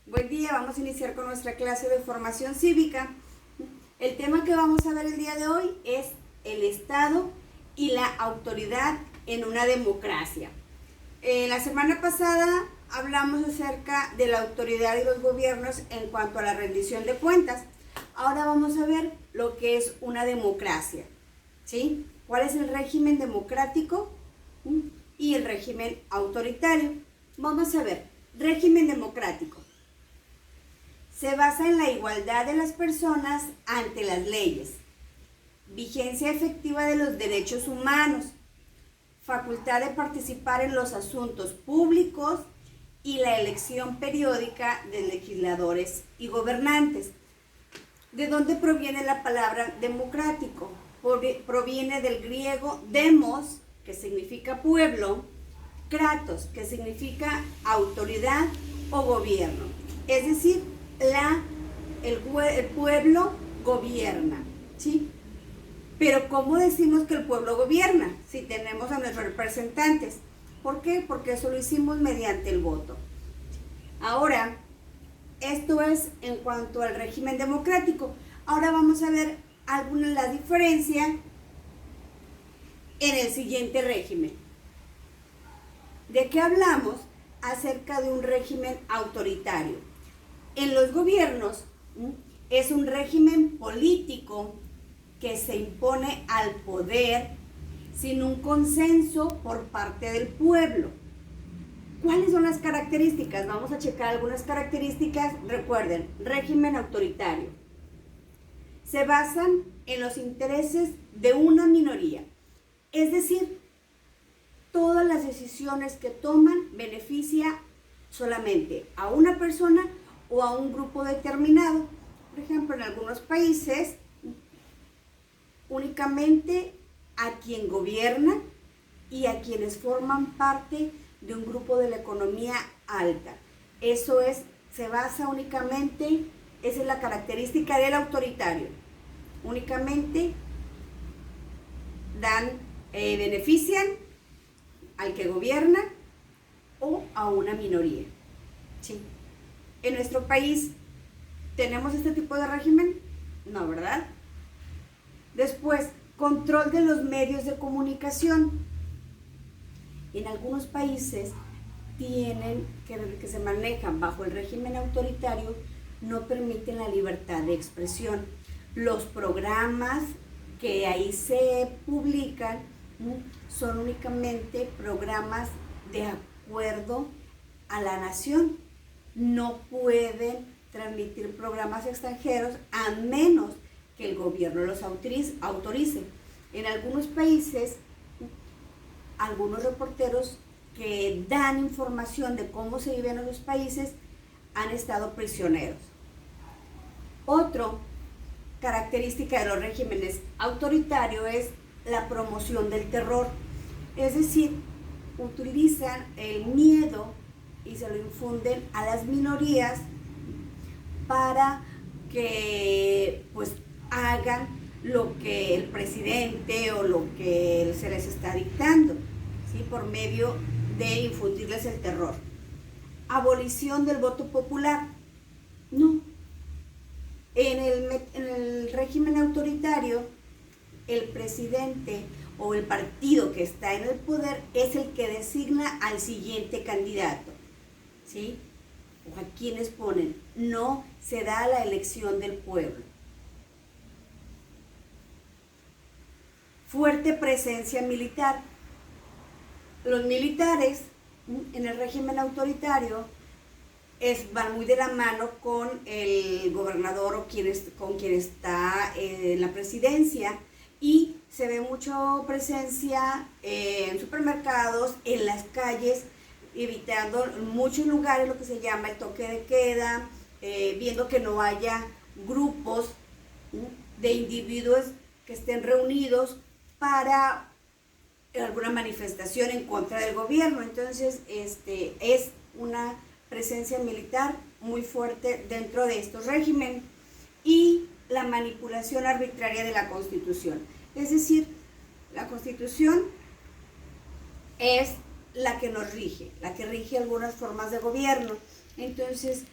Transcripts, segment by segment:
Buen día, vamos a iniciar con nuestra clase de formación cívica. El tema que vamos a ver el día de hoy es el Estado y la autoridad en una democracia. La semana pasada hablamos acerca de la autoridad y los gobiernos en cuanto a la rendición de cuentas. Ahora vamos a ver lo que es una democracia, ¿sí? ¿Cuál es el régimen democrático y el régimen autoritario? Vamos a ver, régimen democrático. Se basa en la igualdad de las personas ante las leyes, vigencia efectiva de los derechos humanos, facultad de participar en los asuntos públicos y la elección periódica de legisladores y gobernantes. ¿De dónde proviene la palabra democrático? Proviene del griego demos, que significa pueblo, kratos, que significa autoridad o gobierno. Es decir, el pueblo gobierna, ¿sí? Pero ¿cómo decimos que el pueblo gobierna si tenemos a nuestros representantes? ¿Por qué? Porque eso lo hicimos mediante el voto. Ahora, esto es en cuanto al régimen democrático. Ahora vamos a ver alguna de las diferencias en el siguiente régimen. ¿De qué hablamos? Acerca de un régimen autoritario. En los gobiernos es un régimen político que se impone al poder sin un consenso por parte del pueblo. ¿Cuáles son las características? Vamos a checar algunas características. Recuerden, régimen autoritario. Se basan en los intereses de una minoría. Es decir, todas las decisiones que toman beneficia solamente a una persona o a un grupo determinado. Por ejemplo, en algunos países, únicamente a quien gobierna y a quienes forman parte de un grupo de la economía alta. Eso es, se basa únicamente, esa es la característica del autoritario. Únicamente benefician al que gobierna o a una minoría, ¿sí? En nuestro país, ¿tenemos este tipo de régimen? No, ¿verdad? Después, control de los medios de comunicación. En algunos países que se manejan bajo el régimen autoritario no permiten la libertad de expresión. Los programas que ahí se publican son únicamente programas de acuerdo a la nación. No pueden transmitir programas extranjeros a menos que el gobierno los autorice. En algunos países, algunos reporteros que dan información de cómo se vive en los países han estado prisioneros. Otra característica de los regímenes autoritarios es la promoción del terror. Es decir, utilizan el miedo y se lo infunden a las minorías para que pues hagan lo que el presidente o lo que se les está dictando, ¿sí? Por medio de infundirles el terror. Abolición del voto popular. No. En el régimen autoritario, el presidente o el partido que está en el poder es el que designa al siguiente candidato, ¿sí? O a quienes ponen. No se da la elección del pueblo. Fuerte presencia militar. Los militares en el régimen autoritario van muy de la mano con el gobernador o con quien está en la presidencia, y se ve mucha presencia en supermercados, en las calles, evitando en muchos lugares lo que se llama el toque de queda, viendo que no haya grupos de individuos que estén reunidos para alguna manifestación en contra del gobierno. Entonces, es una presencia militar muy fuerte dentro de estos regímenes. Y la manipulación arbitraria de la Constitución. Es decir, la Constitución es la que nos rige, la que rige algunas formas de gobierno. Entonces,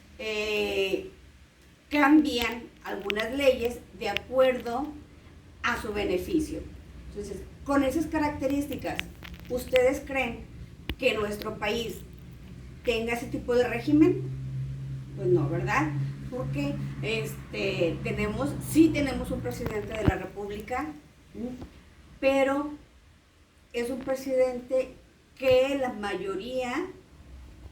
cambian algunas leyes de acuerdo a su beneficio. Entonces, con esas características, ¿ustedes creen que nuestro país tenga ese tipo de régimen? Pues no, ¿verdad? Porque sí tenemos un presidente de la República, pero es un presidente que la mayoría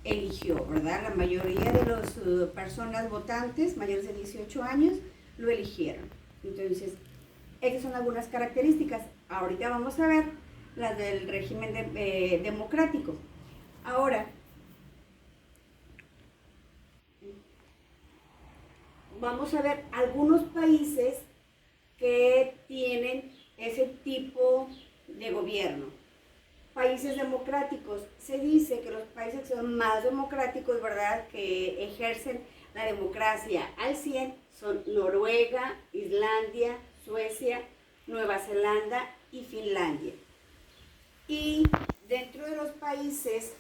eligió, ¿verdad? La mayoría de las personas votantes mayores de 18 años lo eligieron. Entonces, esas son algunas características. Ahorita vamos a ver las del régimen democrático. Ahora, vamos a ver algunos países que tienen ese tipo de gobierno. Países democráticos. Se dice que los países que son más democráticos, ¿verdad?, que ejercen la democracia al 100 son Noruega, Islandia, Suecia, Nueva Zelanda y Finlandia. Y dentro de los países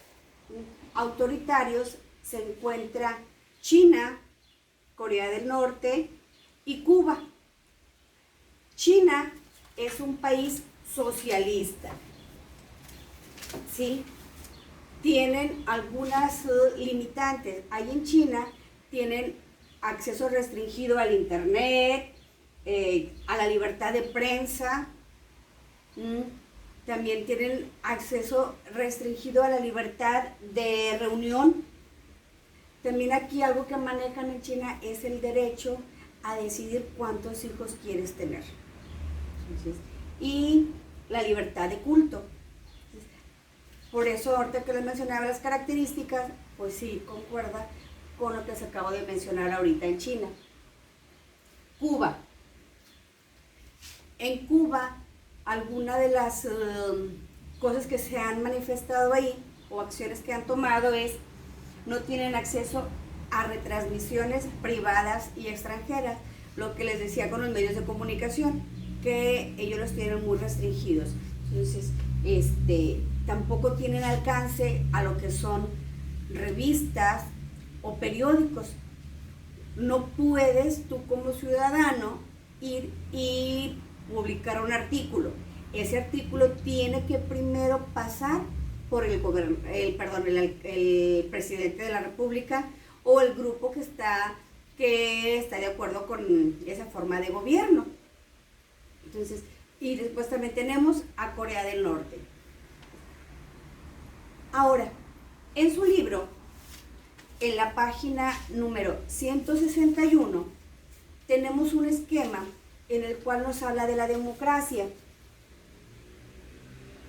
autoritarios se encuentra China, Corea del Norte y Cuba. China es un país socialista, ¿sí? Tienen algunas limitantes. Ahí en China tienen acceso restringido al internet, a la libertad de prensa, también tienen acceso restringido a la libertad de reunión. También aquí algo que manejan en China es el derecho a decidir cuántos hijos quieres tener. Entonces, y la libertad de culto. Por eso, ahorita que les mencionaba las características, pues sí, concuerda con lo que se acabo de mencionar ahorita en China. Cuba. En Cuba, alguna de las cosas que se han manifestado ahí, o acciones que han tomado, es no tienen acceso a retransmisiones privadas y extranjeras, lo que les decía con los medios de comunicación, que ellos los tienen muy restringidos. Entonces, tampoco tienen alcance a lo que son revistas o periódicos. No puedes tú como ciudadano ir y publicar un artículo. Ese artículo tiene que primero pasar por el presidente de la República o el grupo que está de acuerdo con esa forma de gobierno. Entonces, y después también tenemos a Corea del Norte. Ahora, en su libro, en la página número 161, tenemos un esquema en el cual nos habla de la democracia.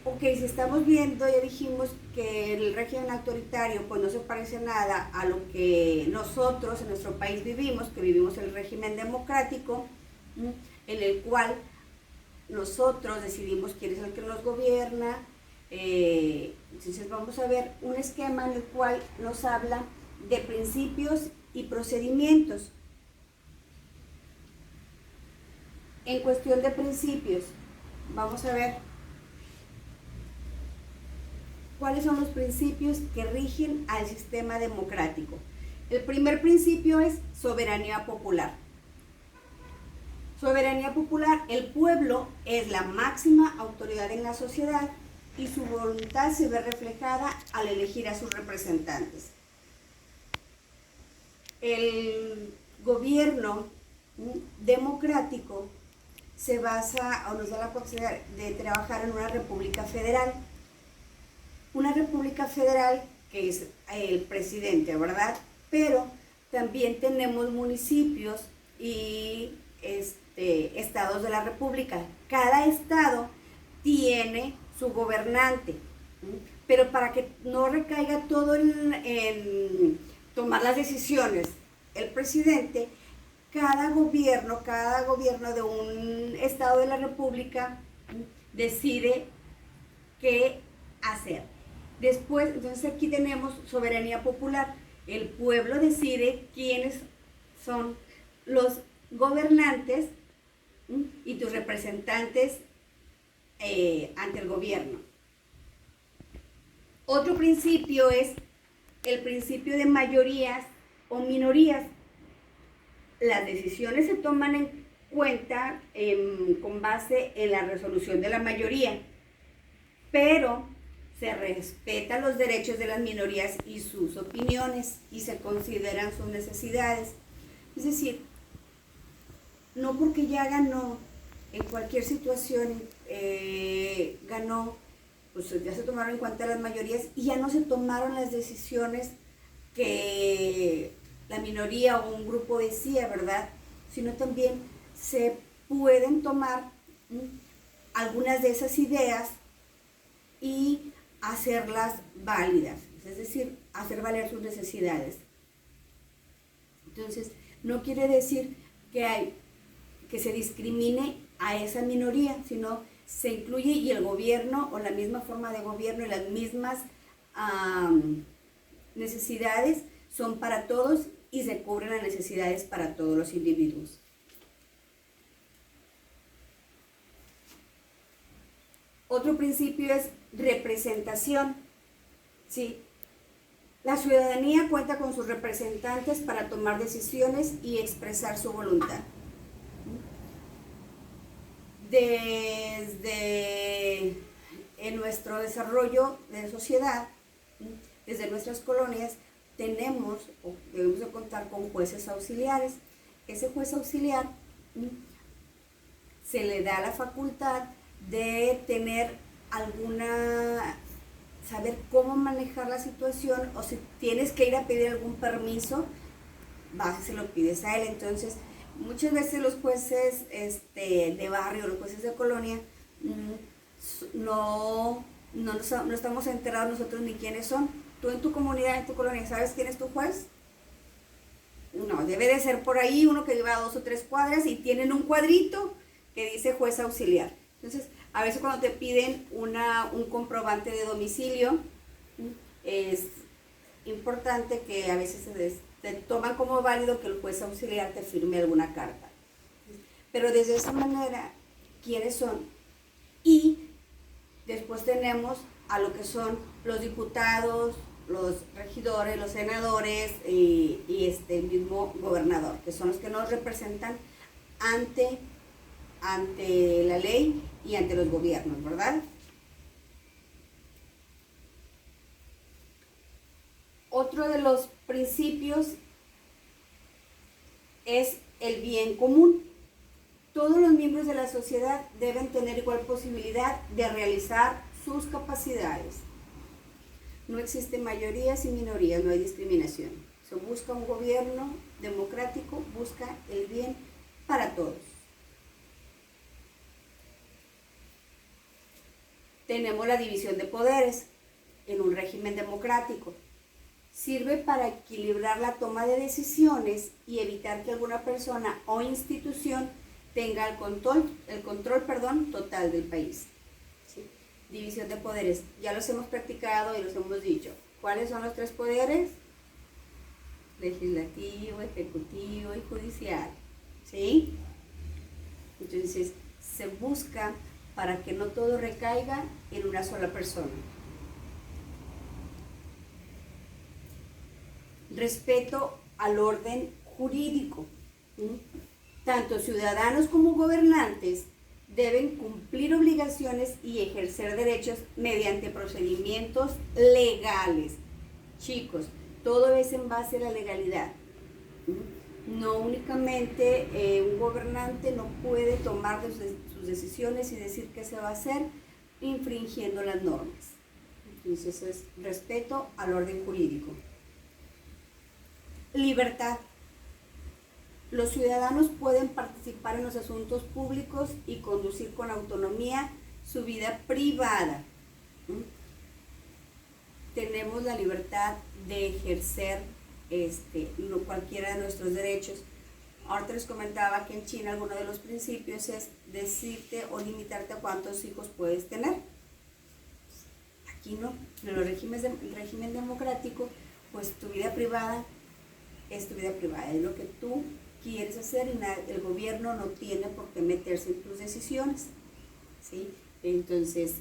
Ok, si estamos viendo, ya dijimos que el régimen autoritario pues no se parece nada a lo que nosotros en nuestro país vivimos, que vivimos el régimen democrático, en el cual nosotros decidimos quién es el que nos gobierna. Entonces vamos a ver un esquema en el cual nos habla de principios y procedimientos. En cuestión de principios, vamos a ver cuáles son los principios que rigen al sistema democrático. El primer principio es soberanía popular. Soberanía popular, el pueblo es la máxima autoridad en la sociedad y su voluntad se ve reflejada al elegir a sus representantes. El gobierno democrático se basa o nos da la posibilidad de trabajar en una república federal. Una república federal que es el presidente, ¿verdad? Pero también tenemos municipios y estados de la república. Cada estado tiene su gobernante, pero para que no recaiga todo en tomar las decisiones el presidente, cada gobierno de un estado de la república decide qué hacer. Después, entonces aquí tenemos soberanía popular. El pueblo decide quiénes son los gobernantes y tus representantes ante el gobierno. Otro principio es el principio de mayorías o minorías. Las decisiones se toman en cuenta con base en la resolución de la mayoría, pero se respetan los derechos de las minorías y sus opiniones y se consideran sus necesidades. Es decir, no porque ya ganó en cualquier situación, ganó, pues ya se tomaron en cuenta las mayorías y ya no se tomaron las decisiones que la minoría o un grupo decía, ¿verdad? Sino también se pueden tomar algunas de esas ideas y hacerlas válidas, es decir, hacer valer sus necesidades. Entonces, no quiere decir que se discrimine a esa minoría, sino se incluye y el gobierno o la misma forma de gobierno y las mismas necesidades son para todos y se cubren las necesidades para todos los individuos. Otro principio es representación. ¿Sí? La ciudadanía cuenta con sus representantes para tomar decisiones y expresar su voluntad. Desde en nuestro desarrollo de sociedad, desde nuestras colonias, debemos de contar con jueces auxiliares. Ese juez auxiliar se le da la facultad de tener saber cómo manejar la situación, o si tienes que ir a pedir algún permiso, vas y se lo pides a él. Entonces, muchas veces los jueces de barrio, los jueces de colonia, no estamos enterados nosotros ni quiénes son. Tú en tu comunidad, en tu colonia, ¿sabes quién es tu juez? No, debe de ser por ahí uno que lleva 2 o 3 cuadras y tienen un cuadrito que dice juez auxiliar. Entonces, a veces cuando te piden un comprobante de domicilio, es importante que a veces te toman como válido que el juez auxiliar te firme alguna carta. Pero desde esa manera, ¿quiénes son? Y después tenemos a lo que son los diputados, los regidores, los senadores y el mismo gobernador, que son los que nos representan ante la ley y ante los gobiernos, ¿verdad? Otro de los principios es el bien común. Todos los miembros de la sociedad deben tener igual posibilidad de realizar sus capacidades. No existen mayorías y minorías, no hay discriminación. Se busca un gobierno democrático, busca el bien para todos. Tenemos la división de poderes en un régimen democrático. Sirve para equilibrar la toma de decisiones y evitar que alguna persona o institución tenga el control total del país. ¿Sí? División de poderes. Ya los hemos practicado y los hemos dicho. ¿Cuáles son los 3 poderes? Legislativo, ejecutivo y judicial. ¿Sí? Entonces, se busca para que no todo recaiga en una sola persona. Respeto al orden jurídico. Tanto ciudadanos como gobernantes deben cumplir obligaciones y ejercer derechos mediante procedimientos legales. Chicos, todo es en base a la legalidad. No únicamente un gobernante no puede tomar sus decisiones y decir qué se va a hacer infringiendo las normas. Entonces es respeto al orden jurídico. Libertad. Los ciudadanos pueden participar en los asuntos públicos y conducir con autonomía su vida privada. Tenemos la libertad de ejercer cualquiera de nuestros derechos. Ahorita les comentaba que en China alguno de los principios es decirte o limitarte a cuántos hijos puedes tener. Aquí no, en el régimen democrático, pues tu vida privada es tu vida privada, es lo que tú quieres hacer y el gobierno no tiene por qué meterse en tus decisiones, ¿sí? Entonces,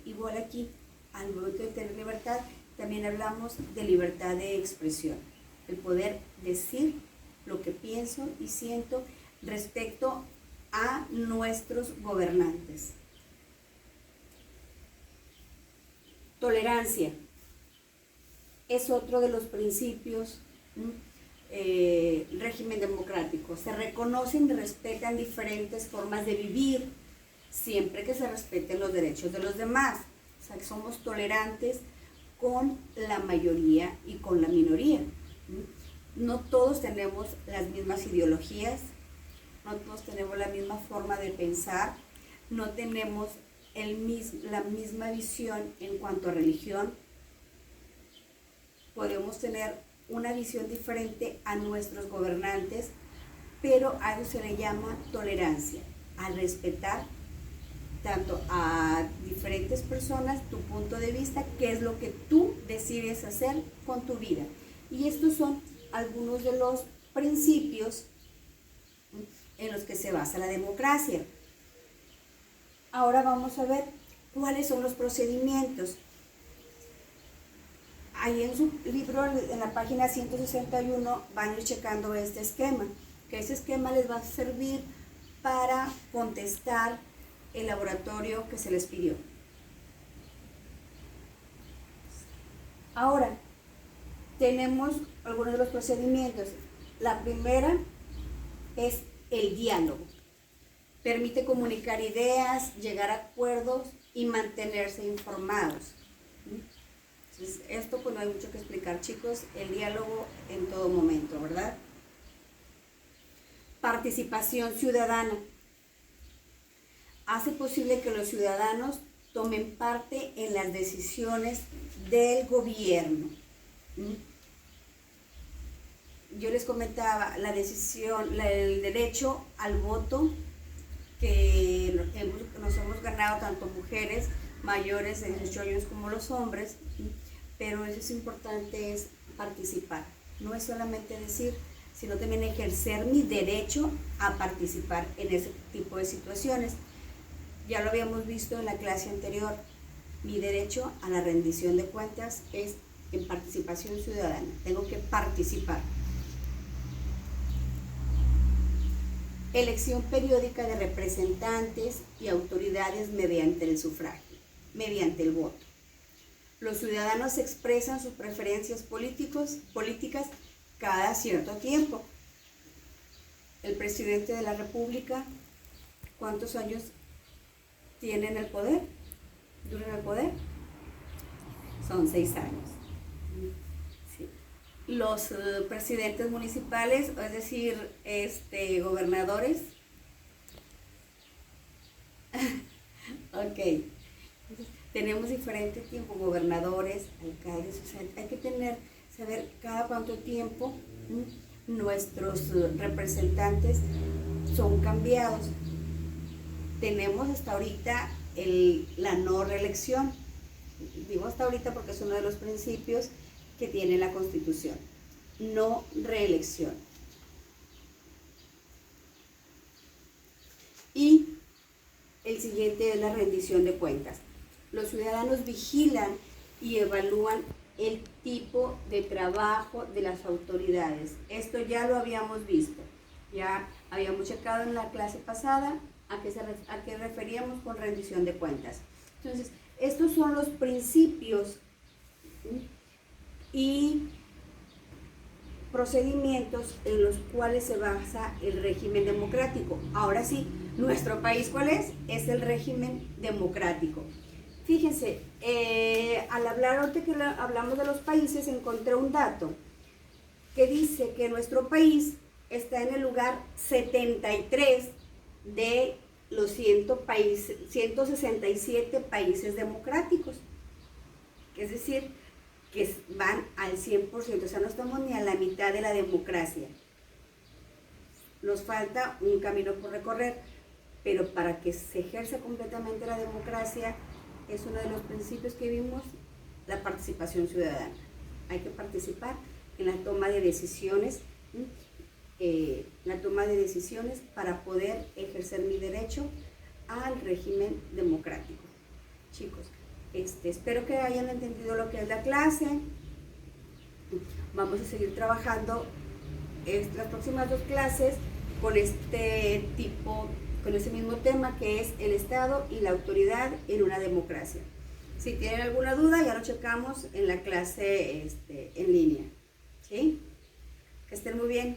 igual aquí, al momento de tener libertad, también hablamos de libertad de expresión. el poder decir lo que pienso y siento respecto a nuestros gobernantes. Tolerancia es otro de los principios régimen democrático. Se reconocen y respetan diferentes formas de vivir, siempre que se respeten los derechos de los demás. O sea, que somos tolerantes con la mayoría y con la minoría. No todos tenemos las mismas ideologías, no todos tenemos la misma forma de pensar, no tenemos la misma visión en cuanto a religión. Podemos tener una visión diferente a nuestros gobernantes, pero a eso se le llama tolerancia, al respetar tanto a diferentes personas tu punto de vista, qué es lo que tú decides hacer con tu vida. Y estos son algunos de los principios en los que se basa la democracia. Ahora vamos a ver cuáles son los procedimientos. Ahí en su libro, en la página 161, van a ir checando este esquema, que ese esquema les va a servir para contestar el laboratorio que se les pidió. Ahora, tenemos algunos de los procedimientos. La primera es el diálogo. Permite comunicar ideas, llegar a acuerdos y mantenerse informados. Entonces, esto pues no hay mucho que explicar, chicos, el diálogo en todo momento, ¿verdad? Participación ciudadana. Hace posible que los ciudadanos tomen parte en las decisiones del gobierno. Yo les comentaba el derecho al voto que nos hemos ganado tanto mujeres mayores de 18 años como los hombres, pero eso es importante, es participar. No es solamente decir, sino también ejercer mi derecho a participar en ese tipo de situaciones. Ya lo habíamos visto en la clase anterior, mi derecho a la rendición de cuentas es en participación ciudadana, tengo que participar. Elección periódica de representantes y autoridades mediante el sufragio, mediante el voto. Los ciudadanos expresan sus preferencias políticas cada cierto tiempo. El presidente de la República, ¿cuántos años tiene en el poder? ¿Dura en el poder? Son 6 años. Sí. Los presidentes municipales, es decir, gobernadores. Ok. Entonces, tenemos diferente tiempo, gobernadores, alcaldes, o sea, hay que saber cada cuánto tiempo nuestros representantes son cambiados. Tenemos hasta ahorita la no reelección. Digo hasta ahorita porque es uno de los principios que tiene la Constitución. No reelección. Y el siguiente es la rendición de cuentas. Los ciudadanos vigilan y evalúan el tipo de trabajo de las autoridades. Esto ya lo habíamos visto. Ya habíamos checado en la clase pasada a qué referíamos con rendición de cuentas. Entonces, estos son los principios y procedimientos en los cuales se basa el régimen democrático. Ahora sí, nuestro país, ¿cuál es? Es el régimen democrático. Fíjense, al hablar, ahorita que hablamos de los países, encontré un dato que dice que nuestro país está en el lugar 73 de los 167 países democráticos. Es decir, que van al 100%, o sea, no estamos ni a la mitad de la democracia. Nos falta un camino por recorrer, pero para que se ejerza completamente la democracia, es uno de los principios que vimos, la participación ciudadana. Hay que participar en la toma de decisiones, para poder ejercer mi derecho al régimen democrático. Chicos, espero que hayan entendido lo que es la clase. vamos a seguir trabajando las próximas 2 clases con este mismo tema, que es el Estado y la autoridad en una democracia. Si tienen alguna duda, ya lo checamos en la clase en línea. ¿Sí? Que estén muy bien.